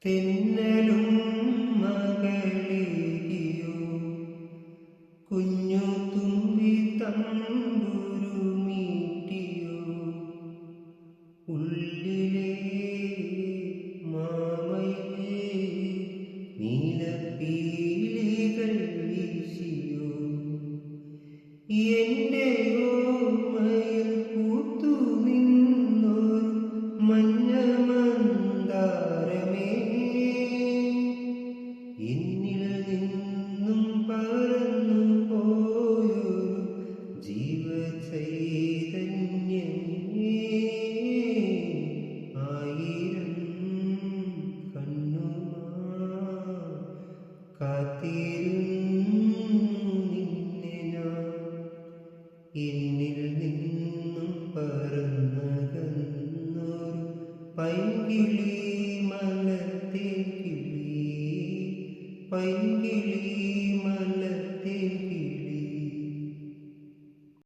തെന്നലും മകളേകിയോ കുഞ്ഞു തുമ്പി തമ്പുരു മീട്ടിയോ ഉള്ളിലെ മാമയിലെ നീലപ്പീലികൾ വീശിയോ എൻ്റെ ഓർമ്മയിൽ പൂത്തു നിന്നൊരു മഞ്ഞ മന്ദാരമേ എന്നിൽ നിന്നും പറന്നു പോയൊരു ജീവചൈതന്യമേ ആയിരം കണ്ണുമായി കാത്തിരുന്നു നിന്നെ ഞാൻ എന്നിൽ നിന്നും പറന്നകന്നൊരു പൈങ്കിളി മലർത്തേൻ കിളി പൈങ്കിളി മലർത്തേൻ